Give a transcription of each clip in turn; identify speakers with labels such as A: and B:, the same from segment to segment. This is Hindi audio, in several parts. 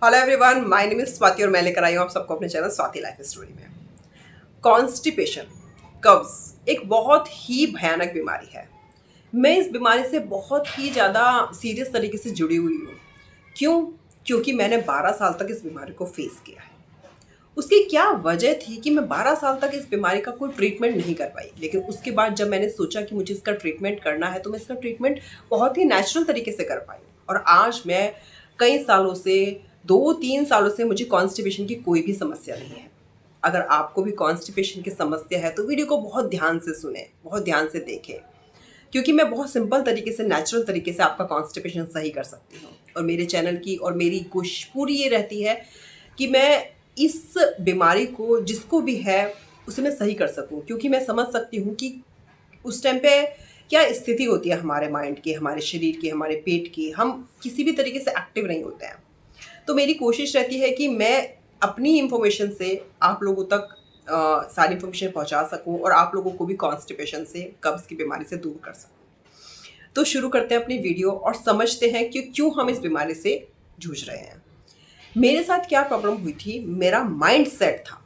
A: Hello everyone, my name is Swati और मैं लेकर आई हूँ आप सबको अपने चैनल स्वाति लाइफ स्टोरी में। कॉन्स्टिपेशन, कब्ज एक बहुत ही भयानक बीमारी है। मैं इस बीमारी से बहुत ही ज़्यादा सीरियस तरीके से जुड़ी हुई हूँ। क्यों? क्योंकि मैंने 12 साल तक इस बीमारी को फेस किया है। उसकी क्या वजह थी कि मैं 12 साल तक इस बीमारी का कोई ट्रीटमेंट नहीं कर पाई, लेकिन उसके बाद जब मैंने सोचा कि मुझे इसका ट्रीटमेंट करना है तो मैं इसका ट्रीटमेंट बहुत ही नेचुरल तरीके से कर पाई। और आज मैं कई सालों से 2-3 सालों से मुझे कॉन्स्टिपेशन की कोई भी समस्या नहीं है। अगर आपको भी कॉन्स्टिपेशन की समस्या है तो वीडियो को बहुत ध्यान से सुने, बहुत ध्यान से देखें, क्योंकि मैं बहुत सिंपल तरीके से, नेचुरल तरीके से आपका कॉन्स्टिपेशन सही कर सकती हूँ। और मेरे चैनल की और मेरी कोशिश पूरी ये रहती है कि मैं इस बीमारी को, जिसको भी है, उसे मैं सही कर सकूँ, क्योंकि मैं समझ सकती हूँ कि उस टाइम पे क्या स्थिति होती है हमारे माइंड की, हमारे शरीर की, हमारे पेट की। हम किसी भी तरीके से एक्टिव नहीं होते हैं। तो मेरी कोशिश रहती है कि मैं अपनी इन्फॉर्मेशन से आप लोगों तक सारी इन्फॉर्मेशन पहुंचा सकूं और आप लोगों को भी कॉन्स्टिपेशन से, कब्ज़ की बीमारी से दूर कर सकूं। तो शुरू करते हैं अपनी वीडियो और समझते हैं कि क्यों हम इस बीमारी से जूझ रहे हैं। मेरे साथ क्या प्रॉब्लम हुई थी, मेरा माइंड सेट था।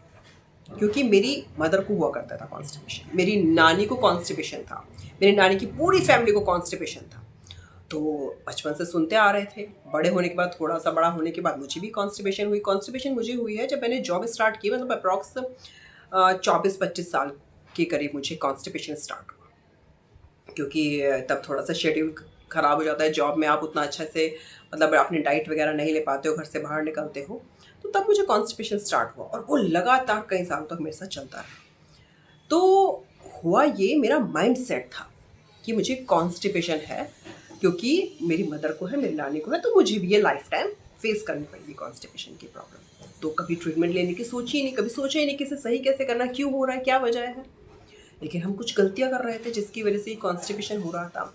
A: क्योंकि मेरी मदर को हुआ करता था कॉन्स्टिपेशन, मेरी नानी को कॉन्स्टिपेशन था, मेरी नानी की पूरी फैमिली को कॉन्स्टिपेशन था। तो बचपन से सुनते आ रहे थे। बड़े होने के बाद, थोड़ा सा बड़ा होने के बाद मुझे भी कॉन्स्टिपेशन हुई। कॉन्स्टिपेशन मुझे हुई है जब मैंने जॉब स्टार्ट की, मतलब अप्रॉक्स 24-25 साल के करीब मुझे कॉन्स्टिपेशन स्टार्ट हुआ। क्योंकि तब थोड़ा सा शेड्यूल ख़राब हो जाता है जॉब में, आप उतना अच्छा से, मतलब अपनी डाइट वगैरह नहीं ले पाते हो, घर से बाहर निकलते हो। तो तब मुझे कॉन्स्टिपेशन स्टार्ट हुआ और वो लगातार कई सालों तक मेरे साथ चलता रहा। तो हुआ ये, मेरा माइंड सेट था कि मुझे कॉन्स्टिपेशन है, क्योंकि मेरी मदर को है, मेरी नानी को है, तो मुझे भी ये लाइफ टाइम फेस करनी पड़ेगी कॉन्स्टिपेशन की प्रॉब्लम। तो कभी ट्रीटमेंट लेने की सोची ही नहीं, कभी सोचा ही नहीं कि इसे सही कैसे करना, क्यों हो रहा है, क्या वजह है। लेकिन हम कुछ गलतियां कर रहे थे जिसकी वजह से कॉन्स्टिपेशन हो रहा था।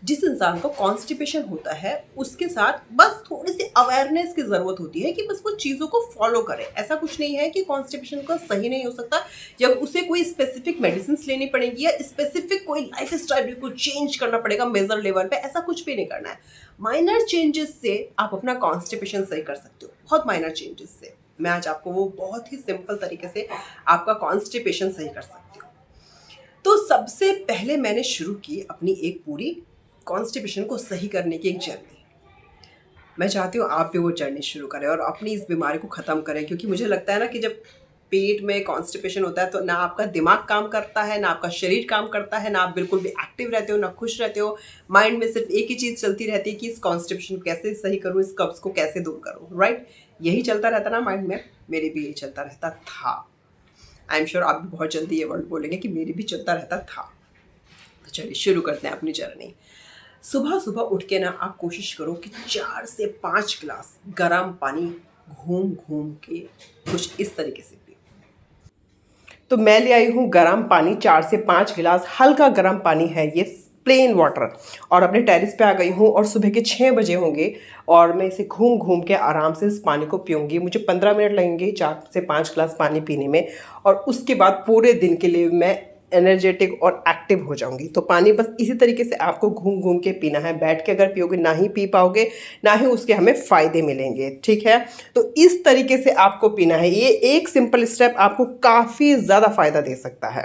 A: जिस इंसान को कॉन्स्टिपेशन होता है उसके साथ बस थोड़ी सी अवेयरनेस की ज़रूरत होती है कि बस वो चीज़ों को फॉलो करे। ऐसा कुछ नहीं है कि कॉन्स्टिपेशन का सही नहीं हो सकता या उसे कोई स्पेसिफिक मेडिसिन लेनी पड़ेगी या स्पेसिफिक कोई लाइफ स्टाइल को चेंज करना पड़ेगा मेजर लेवल पे। ऐसा कुछ भी नहीं करना है। माइनर चेंजेस से आप अपना कॉन्स्टिपेशन सही कर सकते हो, बहुत माइनर चेंजेस से। मैं आज आपको वो बहुत ही सिंपल तरीके से आपका कॉन्स्टिपेशन सही कर सकती हूँ। तो सबसे पहले मैंने शुरू की अपनी एक पूरी कॉन्स्टिपेशन को सही करने की एक जर्नी। मैं चाहती हूँ आप भी वो जर्नी शुरू करें और अपनी इस बीमारी को ख़त्म करें, क्योंकि मुझे लगता है ना कि जब पेट में कॉन्स्टिपेशन होता है तो ना आपका दिमाग काम करता है, ना आपका शरीर काम करता है, ना आप बिल्कुल भी एक्टिव रहते हो, ना खुश रहते हो। माइंड में सिर्फ एक ही चीज़ चलती रहती है कि इस कॉन्स्टिपेशन को कैसे सही करूँ, इस कब्ज़ को कैसे दूर करूँ, राइट? यही चलता रहता ना माइंड में। मेरे भी यही चलता रहता था। आई एम श्योर आप भी बहुत जल्दी ये वर्ड बोलेंगे कि मेरे भी चलता रहता था। तो चलिए शुरू करते हैं अपनी जर्नी। सुबह सुबह उठ के ना आप कोशिश करो कि 4 से 5 गिलास गर्म पानी घूम घूम के कुछ इस तरीके से पियो। तो मैं ले आई हूँ गर्म पानी, 4 से 5 गिलास हल्का गर्म पानी है ये, प्लेन वाटर। और अपने टेरिस पे आ गई हूँ और सुबह के 6 बजे होंगे और मैं इसे घूम घूम के आराम से इस पानी को पीऊँगी। मुझे 15 मिनट लगेंगे 4 से 5 गिलास पानी पीने में, और उसके बाद पूरे दिन के लिए मैं एनर्जेटिक और एक्टिव हो जाऊंगी। तो पानी बस इसी तरीके से आपको घूम घूम के पीना है। बैठ के अगर पियोगे ना ही पी पाओगे, ना ही उसके हमें फ़ायदे मिलेंगे, ठीक है? तो इस तरीके से आपको पीना है। ये एक सिंपल स्टेप आपको काफ़ी ज़्यादा फ़ायदा दे सकता है।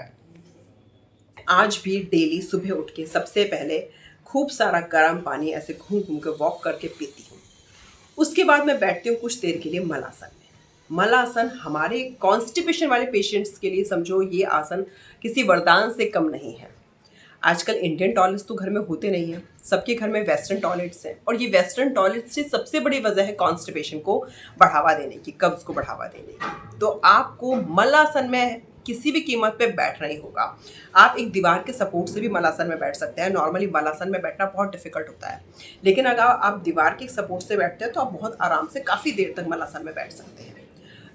A: आज भी डेली सुबह उठ के सबसे पहले खूब सारा गर्म पानी ऐसे घूम घूम के वॉक करके पीती हूँ। उसके बाद मैं बैठती हूँ कुछ देर के लिए मलासन में। मलासन हमारे कॉन्स्टिपेशन वाले पेशेंट्स के लिए, समझो ये आसन किसी वरदान से कम नहीं है। आजकल इंडियन टॉयलेट्स तो घर में होते नहीं हैं, सबके घर में वेस्टर्न टॉयलेट्स हैं, और ये वेस्टर्न टॉयलेट्स से सबसे बड़ी वजह है कॉन्स्टिपेशन को बढ़ावा देने की, कब्ज़ को बढ़ावा देने की। तो आपको मलासन में किसी भी कीमत पे बैठना ही होगा। आप एक दीवार के सपोर्ट से भी मलासन में बैठ सकते हैं। नॉर्मली मलासन में बैठना बहुत डिफिकल्ट होता है, लेकिन अगर आप दीवार के सपोर्ट से बैठते हैं तो आप बहुत आराम से काफ़ी देर तक मलासन में बैठ सकते हैं।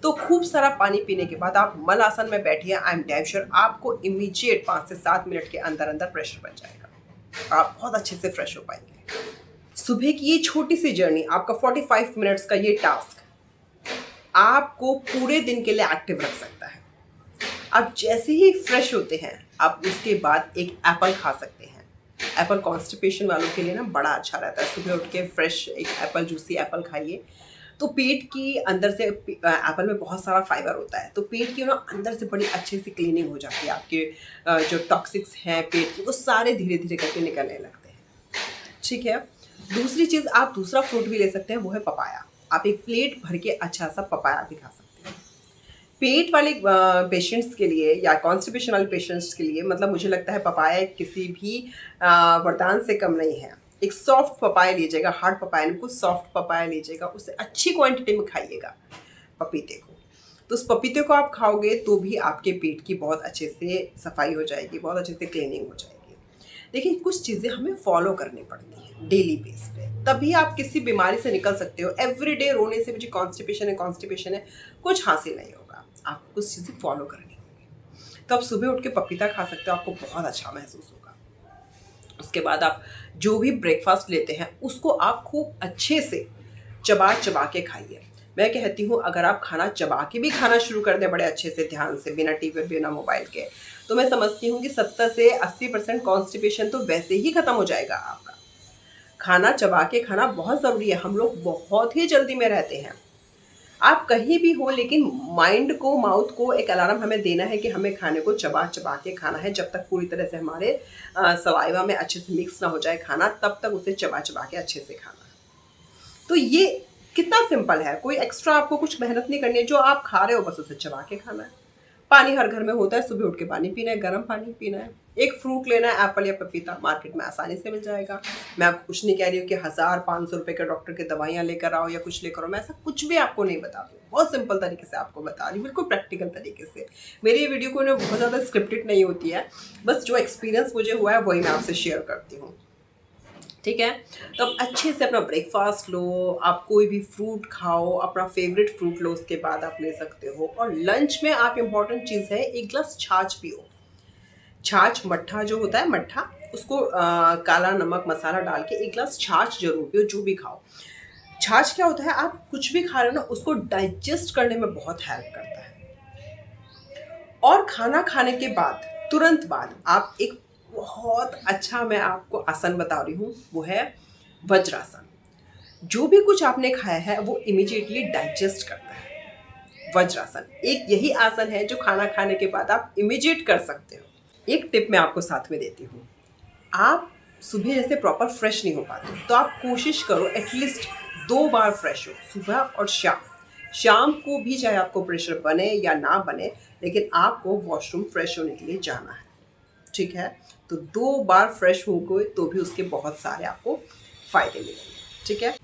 A: तो खूब सारा पानी पीने के बाद आप मल आसन में बैठिए। आई एम डैम श्योर आपको इमीडिएट 5 से 7 मिनट के अंदर अंदर प्रेशर बन जाएगा और आप बहुत अच्छे से फ्रेश हो पाएंगे। सुबह की ये छोटी सी जर्नी, आपका 45 मिनट्स का ये टास्क आपको पूरे दिन के लिए एक्टिव रख सकता है। आप जैसे ही फ्रेश होते हैं, आप उसके बाद एक एप्पल खा सकते हैं। एप्पल कॉन्स्टिपेशन वालों के लिए ना बड़ा अच्छा रहता है। सुबह उठ के फ्रेश एक एप्पल, जूसी एप्पल खाइए तो पेट की अंदर से एप्पल में बहुत सारा फाइबर होता है, तो पेट की ना अंदर से बड़ी अच्छे से क्लीनिंग हो जाती है। आपके जो टॉक्सिक्स हैं पेट के, वो सारे धीरे धीरे करके निकलने लगते हैं। ठीक है। दूसरी चीज़, आप दूसरा फ्रूट भी ले सकते हैं, वो है पपाया। आप एक प्लेट भर के अच्छा सा पपाया भी खा सकते हैं। पेट वाले पेशेंट्स के लिए या कॉन्स्टिपेशन वाले पेशेंट्स के लिए, मतलब मुझे लगता है पपाया किसी भी वरदान से कम नहीं है। एक सॉफ्ट पपाया लीजिएगा, हार्ड पपाया नहीं, कुछ सॉफ्ट पपाया लीजिएगा, उसे अच्छी क्वांटिटी में खाइएगा पपीते को। तो उस पपीते को आप खाओगे तो भी आपके पेट की बहुत अच्छे से सफाई हो जाएगी, बहुत अच्छे से क्लीनिंग हो जाएगी। देखिए, कुछ चीज़ें हमें फॉलो करनी पड़ती हैं डेली बेस पे, तभी आप किसी बीमारी से निकल सकते हो। एवरीडे रोने से मुझे कॉन्स्टिपेशन है, कुछ हासिल नहीं होगा। आपको कुछ चीज़ें फॉलो करनी होगी। तो आप सुबह उठ के पपीता खा सकते हो, आपको बहुत अच्छा महसूस होगा। उसके बाद आप जो भी ब्रेकफास्ट लेते हैं उसको आप खूब अच्छे से चबा चबा के खाइए। मैं कहती हूँ अगर आप खाना चबा के भी खाना शुरू कर दें बड़े अच्छे से, ध्यान से, बिना टीवी बिना मोबाइल के, तो मैं समझती हूँ कि 70 से 80% कॉन्स्टिपेशन तो वैसे ही ख़त्म हो जाएगा आपका। खाना चबा के खाना बहुत ज़रूरी है। हम लोग बहुत ही जल्दी में रहते हैं। आप कहीं भी हो, लेकिन माइंड को, माउथ को एक अलार्म हमें देना है कि हमें खाने को चबा चबा के खाना है। जब तक पूरी तरह से हमारे सलाइवा में अच्छे से मिक्स ना हो जाए खाना, तब तक उसे चबा चबा के अच्छे से खाना है। तो ये कितना सिंपल है, कोई एक्स्ट्रा आपको कुछ मेहनत नहीं करनी है। जो आप खा रहे हो बस उसे चबा के खाना है। पानी हर घर में होता है, सुबह उठ के पानी पीना है, गर्म पानी पीना है। एक फ्रूट लेना है, एप्पल या पपीता, मार्केट में आसानी से मिल जाएगा। मैं आपको कुछ नहीं कह रही हूँ कि 1000-500 रुपए के डॉक्टर की दवाइयाँ लेकर आओ या कुछ लेकर आओ। मैं ऐसा कुछ भी आपको नहीं बता दूँ, बहुत सिंपल तरीके से आपको बता रही हूँ, बिल्कुल प्रैक्टिकल तरीके से। मेरी ये वीडियो कोई बहुत ज़्यादा स्क्रिप्टेड नहीं होती है, बस जो एक्सपीरियंस मुझे हुआ है वही मैं आपसे शेयर करती हूँ। ठीक है। तो अब अच्छे से अपना ब्रेकफास्ट लो, आप कोई भी फ्रूट खाओ, अपना फेवरेट फ्रूट लो, उसके बाद आप ले सकते हो। और लंच में आप, इम्पॉर्टेंट चीज़ है, एक गिलास छाछ पियो। छाछ, मट्ठा जो होता है, मट्ठा, उसको काला नमक मसाला डाल के एक गिलास छाछ जरूर पियो, जो भी खाओ। छाछ क्या होता है, आप कुछ भी खा रहे हो ना, उसको डाइजेस्ट करने में बहुत हेल्प करता है। और खाना खाने के बाद, तुरंत बाद, आप एक बहुत अच्छा, मैं आपको आसन बता रही हूँ, वो है वज्रासन। जो भी कुछ आपने खाया है वो इमीडिएटली डाइजेस्ट करता है। वज्रासन एक यही आसन है जो खाना खाने के बाद आप इमीडिएट कर सकते हो। एक टिप मैं आपको साथ में देती हूँ। आप सुबह जैसे प्रॉपर फ्रेश नहीं हो पाते, तो आप कोशिश करो एटलीस्ट 2 बार फ्रेश हो, सुबह और शाम। शाम को भी चाहे आपको प्रेशर बने या ना बने, लेकिन आपको वॉशरूम फ्रेश होने के लिए जाना है। ठीक है। तो 2 बार फ्रेश हो गए तो भी उसके बहुत सारे आपको फ़ायदे मिलेंगे। ठीक है।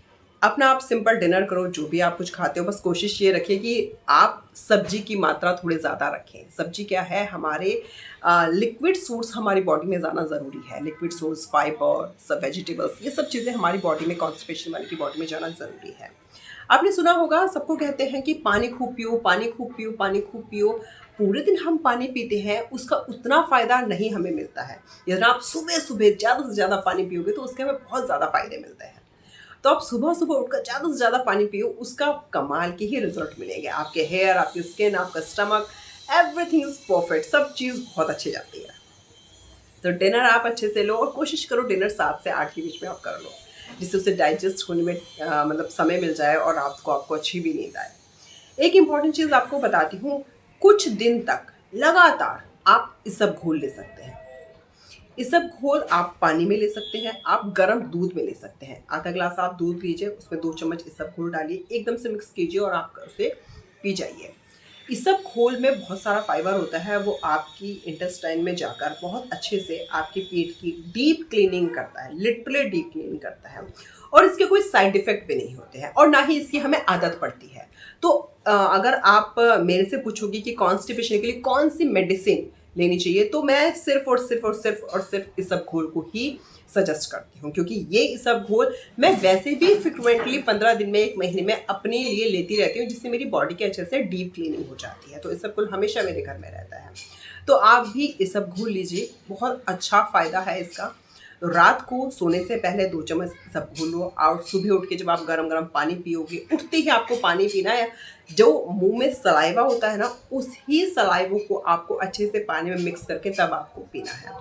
A: अपना आप सिंपल डिनर करो, जो भी आप कुछ खाते हो, बस कोशिश ये रखिए कि आप सब्जी की मात्रा थोड़ी ज़्यादा रखें। सब्जी क्या है, हमारे लिक्विड सोर्स हमारी बॉडी में जाना ज़रूरी है। लिक्विड सोर्स, फाइबर, सब वेजिटेबल्स, ये सब चीज़ें हमारी बॉडी में, कॉन्स्टिपेशन वाले की बॉडी में जाना ज़रूरी है। आपने सुना होगा, सबको कहते हैं कि पानी खूब पियो, पानी खूब पियो, पानी खूब पियो। पूरे दिन हम पानी पीते हैं, उसका उतना फ़ायदा नहीं हमें मिलता है। यदि आप सुबह-सुबह ज़्यादा से ज़्यादा पानी पियोगे तो उसके हमें बहुत ज़्यादा फ़ायदे मिलते हैं। तो आप सुबह-सुबह उठकर ज़्यादा से ज़्यादा पानी पियो, उसका कमाल के ही रिज़ल्ट मिलेंगे। आपके हेयर, आपकी स्किन, आपका स्टमक, एवरीथिंग इज़ परफेक्ट, सब चीज़ बहुत अच्छी जाती है। तो डिनर आप अच्छे से लो, और कोशिश करो डिनर 7 से 8 के बीच में आप कर लो, जिससे उसे डाइजेस्ट होने में मतलब समय मिल जाए और आपको अच्छी भी नींद आए। एक इम्पॉर्टेंट चीज़ आपको बताती हूँ, कुछ दिन तक लगातार आप इसब घोल ले सकते हैं। इसब घोल आप पानी में ले सकते हैं, आप गर्म दूध में ले सकते हैं। आधा ग्लास आप दूध लीजिए, उसमें 2 चम्मच इसब घोल डालिए, एकदम से मिक्स कीजिए और आप उसे पी जाइए। इसब घोल में बहुत सारा फाइबर होता है, वो आपकी इंटेस्टाइन में जाकर बहुत अच्छे से आपके पेट की डीप क्लीनिंग करता है, लिटरली डीप क्लीनिंग करता है। और इसके कोई साइड इफ़ेक्ट भी नहीं होते हैं, और ना ही इसकी हमें आदत पड़ती है। तो अगर आप मेरे से पूछोगे कि कॉन्स्टिपेशन के लिए कौन-सी मेडिसिन लेनी चाहिए, तो मैं सिर्फ़ इसब घोल को ही सजेस्ट करती हूँ, क्योंकि ये इसब घोल मैं वैसे भी फ्रीक्वेंटली 15 दिन में, 1 महीने में अपने लिए लेती रहती हूँ, जिससे मेरी बॉडी के अच्छे से डीप क्लीनिंग हो जाती है। तो इसब घोल हमेशा मेरे घर में रहता है। तो आप भी इसब घोल लीजिए, बहुत अच्छा फ़ायदा है इसका। तो रात को सोने से पहले 2 चम्मच सब घोल लो, और सुबह उठ के जब आप गरम-गरम पानी पियोगे, उठते ही आपको पानी पीना है। जो मुँह में सलाइवा होता है ना, उसी सलाइवो को आपको अच्छे से पानी में मिक्स करके तब आपको पीना है।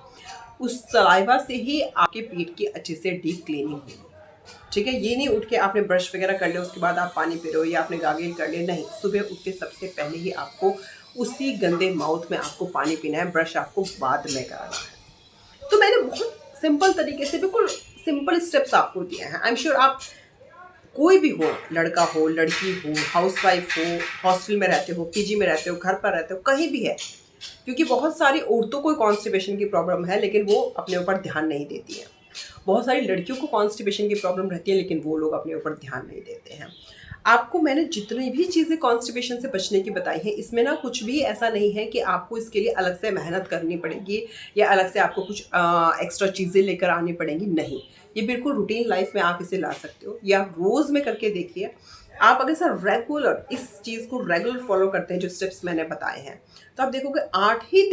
A: उस सलाइवा से ही आपके पेट की अच्छे से डीप क्लीनिंग होगी। ठीक है, ये नहीं उठ के आपने ब्रश वगैरह कर लिया उसके बाद आप पानी पी रहे हो या आपने गार्गल कर लिया, नहीं, सुबह उठ के सबसे पहले ही आपको उसी गंदे माउथ में आपको पानी पीना है, ब्रश आपको बाद में कराना है। तो मैंने बहुत सिंपल तरीके से बिल्कुल सिंपल स्टेप्स आपको दिए हैं। आई एम श्योर आप कोई भी हो, लड़का हो, लड़की हो, हाउसवाइफ हो, हॉस्टल में रहते हो, पीजी में रहते हो, घर पर रहते हो, कहीं भी है, क्योंकि बहुत सारी औरतों को कॉन्स्टिपेशन की प्रॉब्लम है लेकिन वो अपने ऊपर ध्यान नहीं देती हैं। बहुत सारी लड़कियों को कॉन्स्टिपेशन की प्रॉब्लम रहती है लेकिन वो लोग अपने ऊपर ध्यान नहीं देते हैं। आपको मैंने जितनी भी चीज़ें कॉन्स्टिपेशन से बचने की बताई हैं, इसमें ना कुछ भी ऐसा नहीं है कि आपको इसके लिए अलग से मेहनत करनी पड़ेगी या अलग से आपको कुछ एक्स्ट्रा चीज़ें लेकर आनी पड़ेंगी, नहीं। ये बिल्कुल रूटीन लाइफ में आप इसे ला सकते हो या रोज़ में करके देखिए। आप अगर सर रेगुलर इस चीज़ को रेगुलर फॉलो करते हैं, जो स्टेप्स मैंने बताए हैं, तो आप देखोगे 8 ही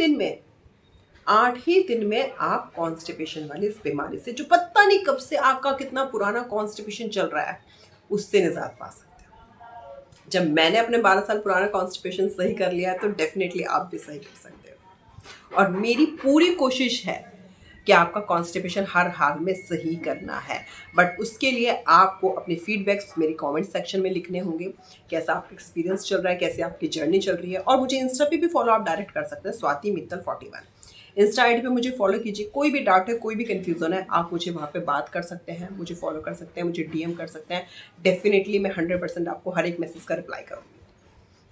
A: दिन में आप कॉन्स्टिपेशन वाली इस बीमारी से, जो पता नहीं कब से आपका कितना पुराना कॉन्स्टिपेशन चल रहा है, उससे निजात पा सकते हो। जब मैंने अपने 12 साल पुराना कॉन्स्टिपेशन सही कर लिया है तो डेफिनेटली आप भी सही कर सकते हो। और मेरी पूरी कोशिश है कि आपका कॉन्स्टिपेशन हर हाल में सही करना है, बट उसके लिए आपको अपने फीडबैक्स मेरी कमेंट सेक्शन में लिखने होंगे। कैसा आपका एक्सपीरियंस चल रहा है, कैसे आपकी जर्नी चल रही है। और मुझे इंस्टा पे भी फॉलो आप डायरेक्ट कर सकते हैं, स्वाति मित्तल 41 इंस्टा आईडी पे मुझे फॉलो कीजिए। कोई भी डाउट है, कोई भी कन्फ्यूज़न है, आप मुझे वहाँ पे बात कर सकते हैं, मुझे फॉलो कर सकते हैं, मुझे डीएम कर सकते हैं। डेफिनेटली मैं 100% आपको हर एक मैसेज का रिप्लाई करूँगी,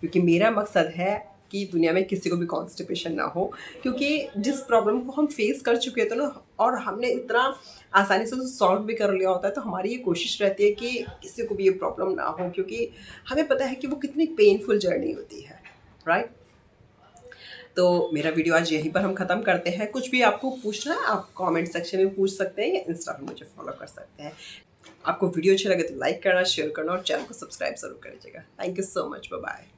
A: क्योंकि मेरा मकसद है कि दुनिया में किसी को भी कॉन्स्टिपेशन ना हो। क्योंकि जिस प्रॉब्लम को हम फेस कर चुके थे ना, और हमने इतना आसानी से उसे सॉल्व भी कर लिया होता है, तो हमारी ये कोशिश रहती है कि किसी को भी ये प्रॉब्लम ना हो, क्योंकि हमें पता है कि वो कितनी पेनफुल जर्नी होती है, राइट। तो मेरा वीडियो आज यहीं पर हम ख़त्म करते हैं। कुछ भी आपको पूछना है आप कमेंट सेक्शन में पूछ सकते हैं या इंस्टा पर मुझे फॉलो कर सकते हैं। आपको वीडियो अच्छा लगे तो लाइक करना, शेयर करना और चैनल को सब्सक्राइब ज़रूर करिएगा। Thank you so much, bye bye.